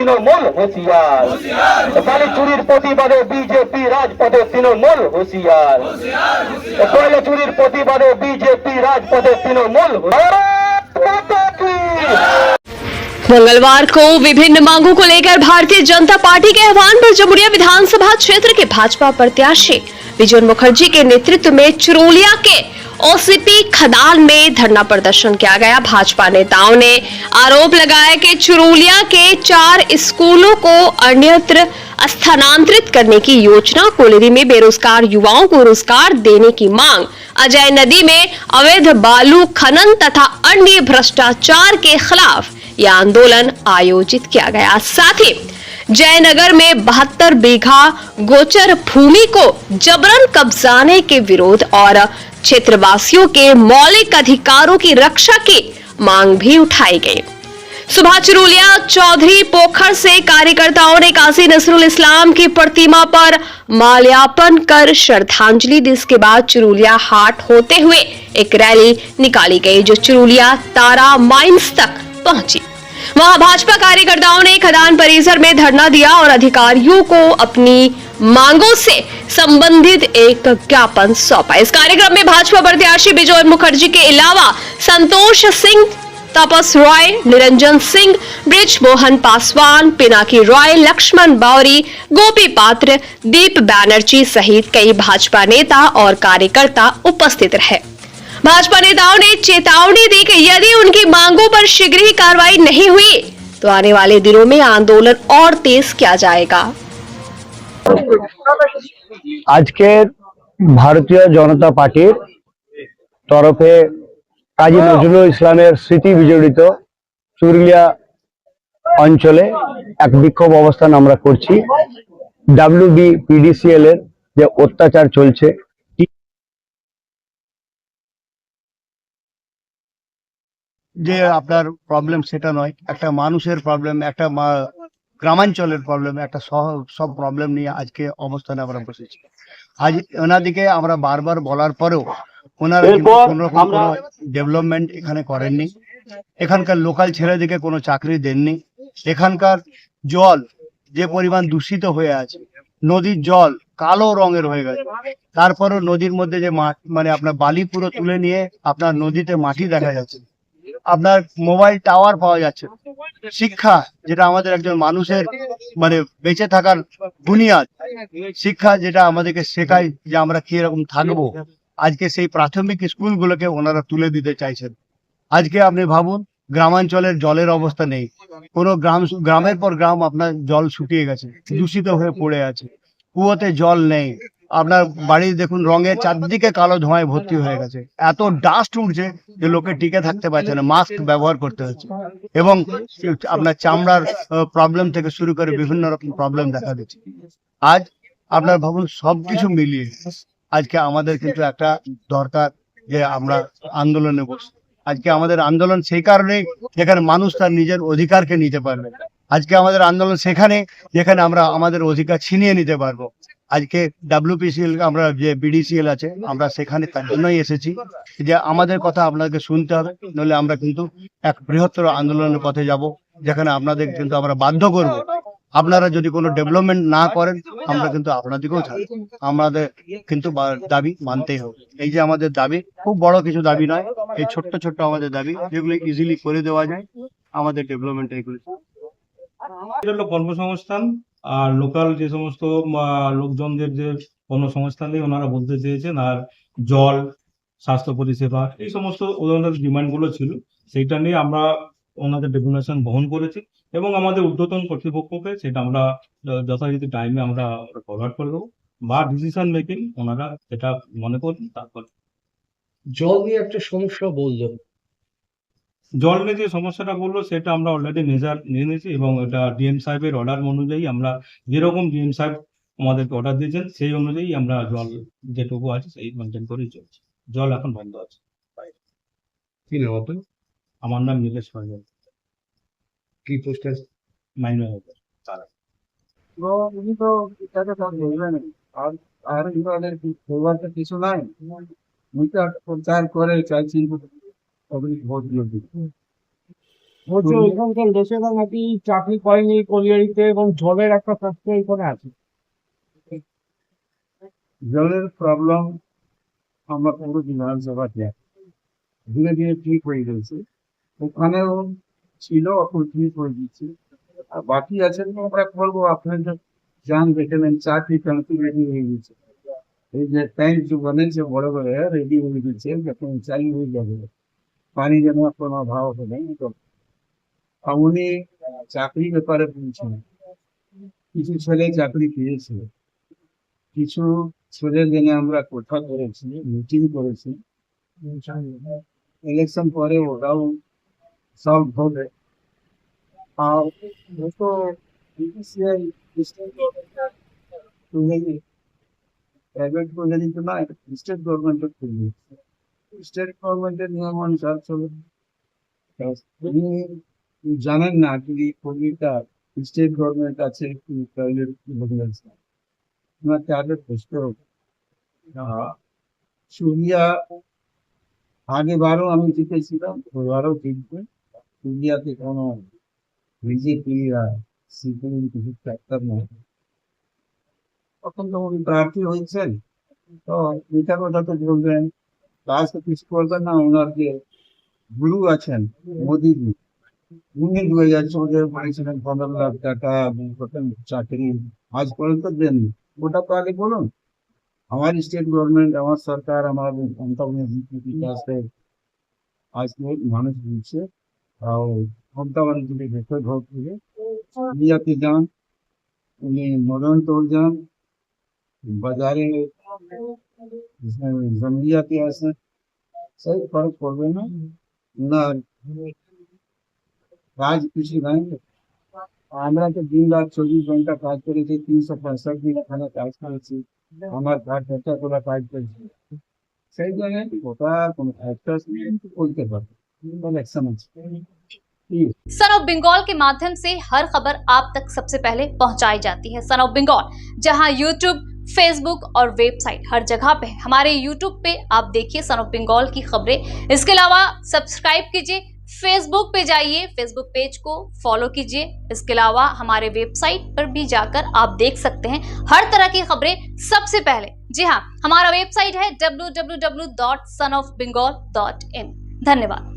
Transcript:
তৃণমূল হুঁশিয়ার, বালি চুরির প্রতিবাদে বিজেপি রাজপথে তৃণমূল হুঁশিয়ার, কয়লা চুরির প্রতিবাদে বিজেপি राजपथ तृणमूल। मंगलवार को विभिन्न मांगों को लेकर भारतीय जनता पार्टी के आह्वान पर जमुरिया विधानसभा क्षेत्र के भाजपा प्रत्याशी विजय मुखर्जी के नेतृत्व में चिरोलिया के ओसीपी खदान में धरना प्रदर्शन किया गया। भाजपा नेताओं ने आरोप लगाया कि चिरोलिया के 4 स्कूलों को अन्यत्र स्थानांतरित करने की योजना, कोलेरी में बेरोजगार युवाओं को रोजगार देने की मांग, अजय नदी में अवैध बालू खनन तथा अन्य भ्रष्टाचार के खिलाफ यह आंदोलन आयोजित किया गया। साथ ही जयनगर में 72 बीघा गोचर भूमि को जबरन कब्जाने के विरोध और क्षेत्रवासियों के मौलिक अधिकारों की रक्षा की मांग भी उठाई गई। सुबह चिरोलिया चौधरी पोखर से कार्यकर्ताओं ने काजी नसरुल इस्लाम की प्रतिमा पर माल्यार्पण कर श्रद्धांजलि दी। इसके बाद चिरोलिया हाट होते हुए एक रैली निकाली गई जो चिरोलिया तारा माइंस तक पहुंची। वहां भाजपा कार्यकर्ताओं ने खदान परिसर में धरना दिया और अधिकारियों को अपनी मांगों से संबंधित एक ज्ञापन सौंपा। इस कार्यक्रम में भाजपा प्रत्याशी विजय मुखर्जी के अलावा संतोष सिंह, तपस रॉय, निरंजन सिंह, ब्रिज मोहन पासवान, पिनाकी रॉय, लक्ष्मण बावरी, गोपी पात्र, दीप बैनर्जी सहित कई भाजपा नेता और कार्यकर्ता उपस्थित रहे। भाजपा नेताओं ने चेतावनी दी कि यदि उनकी मांगों पर शीघ्र ही कार्रवाई नहीं हुई तो आने वाले दिनों में आंदोलन और तेज किया जाएगा। আজকের ভারতীয় জনতা পার্টির তরফে কাজী নজরুল ইসলামের স্মৃতি বিজড়িত চুরুলিয়া অঞ্চলে এক বিক্ষোভ অবস্থান আমরা করছি। WBPDCL এর যে অত্যাচার চলছে, যে আপনার প্রবলেম সেটা নয়, একটা মানুষের প্রবলেম, একটা গ্রামাঞ্চলের প্রবলেম, একটা সব প্রবলেম নিয়ে আজকে অবস্থানে আমরা বসেছি। আজ ওনাদিকে আমরা বারবার বলার পরেও ওনারা কোনো রকম কোনো ডেভেলপমেন্ট এখানে করেননি। এখানকার লোকাল ছেলেদিকে কোনো চাকরি দেননি। এখানকার জল যে পরিমাণ দূষিত হয়ে আছে, নদীর জল কালো রঙের হয়ে গেছে, তারপরেও নদীর মধ্যে যে মানে আপনার বালি পুরো তুলে নিয়ে আপনার নদীতে মাটি দেখা যাচ্ছে, আপনার মোবাইল টাওয়ার পাওয়া যাচ্ছে। শিক্ষা যেটা আমাদের একজন মানুষের মানে বেঁচে থাকার বুনিয়াদ, শিক্ষা যেটা আমাদেরকে শেখায় যে আমরা কি রকম থাকবো, আজকে সেই প্রাথমিক স্কুলগুলোকে ওনারা তুলে দিতে চাইছেন। আজকে আপনি ভাবুন গ্রামাঞ্চলের জলের অবস্থা নেই, কোনো গ্রামের পর গ্রাম আপনার জল শুকিয়ে গেছে, দূষিত হয়ে পড়ে আছে, কুয়োতে জল নেই, আপনার বাড়ি দেখুন রঙের চারদিকে কালো ধোঁয়ায় ভর্তি হয়ে গেছে, এত ডাস্ট উঠছে যে লোকে টিকে থাকতে পারছে না, মাস্ক ব্যবহার করতে হচ্ছে এবং আপনার চামড়ার প্রবলেম থেকে শুরু করে বিভিন্ন রকম প্রবলেম দেখা দিচ্ছে। আজ আপনার ভাবুন সবকিছু মিলিয়ে আজকে আমাদের কিন্তু একটা দরকার যে আমরা আন্দোলনে বসি। আজকে আমাদের আন্দোলন সেই কারণেই যেখানে মানুষ তার নিজের অধিকারকে নিতে পারবে। আজকে আমাদের আন্দোলন সেখানে যেখানে আমরা আমাদের অধিকার ছিনিয়ে নিতে পারবো। আজকে WPCL আমরা যে BDCL আছে আমরা সেখানে তার জন্যই এসেছি যে আমাদের কথা আপনাদেরকে শুনতে হবে, নইলে আমরা কিন্তু এক বৃহত্তর আন্দোলনের পথে যাব, যেখানে আপনাদের কিন্তু আমরা বাধ্য করব। আপনারা যদি কোনো ডেভেলপমেন্ট না করেন আমরা কিন্তু আপনাদেরকেও ছাড়ব, আমাদের কিন্তু দাবি মানতেই হবে। এই যে আমাদের দাবি খুব বড় কিছু দাবি নয়, এই ছোট্ট ছোট্ট আমাদের দাবি যেগুলো ইজিলি করে দেওয়া যায়, আমাদের ডেভেলপমেন্ট এইগুলো। এটা হলো কর্মসংস্থান আর লোকাল যে সমস্ত লোকজনদের যে কর্মসংস্থান দিয়ে ওনারা বলতে চেয়েছেন, আর জল, স্বাস্থ্য পরিষেবা, এই সমস্ত ওনাদের ডিমান্ডগুলো ছিল, সেইটা নিয়ে আমরা ওনাদের ডেপুটেশন বহন করেছি এবং আমাদের ঊর্ধ্বতন কর্তৃপক্ষকে সেটা আমরা যথাযথ টাইমে আমরা ফরওয়ার্ড করে দেবো বা ডিসিশন মেকিং ওনারা যেটা মনে করবেন তারপর। জল নিয়ে একটা সমস্যা বললো, জল নিয়ে যে সমস্যাটা বললো সেটা আমরা অলরেডি মেজার নিয়ে নিয়েছি এবং এটা ডিএম সাহেবের অর্ডার অনুযায়ী আমরা যেরকম ডিএম সাহেব আমাদেরকে অর্ডার দিয়েছেন সেই অনুযায়ী আমরা জল যেটুকু আছে সেই মেনটেন করেই চলছে। জল এখন বন্ধ আছে। কি নাম আপনার? আমার নাম নীলেশ পাঞ্জাল। কি পোস্ট আছে? মাইনে হবে তারা উনি তো এটাকে তো বলবেন আর কিছু নাই, উনি তো প্রচার করে চাইছেন পাবলিক ভোট দিয়ে দিতে। বলছে ওইখানকার লোকেরা নাকি চাকরি করেনি কলিয়ারিতে এবং জলের একটা ফ্যাক্টরি এখানে আছে। জলের প্রবলেম আমরা পুরো বিধানসভাতে ধীরে ধীরে ঠিক হয়ে গেছে, ওখানেও ছিল এখন ঠিক হয়ে গেছে। আর বাকি আছেন আমরা বলবো আপনাদের যান দেখে নেন, চাকরি টাকরি রেডি হয়ে গেছে। এই যে ট্যাঙ্ক যে বানিয়েছে বড় বড় রেডি হয়ে গেছে, যখন চালু হয়ে যাবে পানি যেন কোনো অভাব হবে না। তো উনি চাকরি ব্যাপারে বলছেন, কিছু ছেলে চাকরি পেয়েছে, কিছু ছেলের জন্য আমরা কথা করেছি, মিটিং করেছি, ইলেকশন পরে ওটাও সব হবে। আর ও তো BPCI প্রাইভেট বলে তো না, স্টেট গভর্নমেন্টের খুলবে, স্টেট গভর্নমেন্টের নিয়ম অনুসার চলে। উনি জানেন না কি কবিতা স্টেট গভর্নমেন্ট আছে কি প্রাইভেট গভর্নমেন্ট আছে, ওনাকে আগে বুঝতে হবে। সুরিয়া আগে বারও আমি জিতেছিলাম, এবারও জিতবে। সুরিয়াতে কোনো বিজেপি আর সিপিএম কিছু ফ্যাক্টর নয়। তখন তো উনি প্রার্থী হয়েছেন, তো মিথ্যা কথা তো বলবেন, কাজ তো কিছু করবেন না। ওনার যে গুরু আছেন মোদিজি, উনি 2014 বলেছিলেন 15 লাখ টাকা প্রথম চাকরি, আজ পর্যন্ত দেননি। ওটা তো আগে বলুন। আমার স্টেট গভর্নমেন্ট, আমার সরকার, আমার মমতা আজকে মানুষ দিচ্ছে। আর মমতা ব্যানার্জি ভেতর ভোট দিয়ে ইন্ডিয়াতে যান, উনি মদন টোল যান, বাজারে জমিয়াতে আসেন, সেই ফরক পড়বে না। না কাজ কিছু নাই। আমরা তো দিন রাত 24 ঘন্টা কাজ করেছি, 365 দিন এখানে কাজ করেছি, আমার ঘর খরচা করে কাজ করেছি। সেই জন্য ওটা কোনো ফ্যাক্টর বলতে পারবে ইলেকশন আছে। सन ऑफ बंगाल के माध्यम से हर खबर आप तक सबसे पहले पहुंचाई जाती है। सन ऑफ बंगाल जहां यूट्यूब, फेसबुक और वेबसाइट हर जगह पे है। हमारे यूट्यूब पे आप देखिए सन ऑफ बंगाल की खबरें। इसके अलावा सब्सक्राइब कीजिए, फेसबुक पे जाइए, फेसबुक पेज को फॉलो कीजिए। इसके अलावा हमारे वेबसाइट पर भी जाकर आप देख सकते हैं हर तरह की खबरें सबसे पहले। जी हाँ, हमारा वेबसाइट है www.sonofbengal.in। धन्यवाद।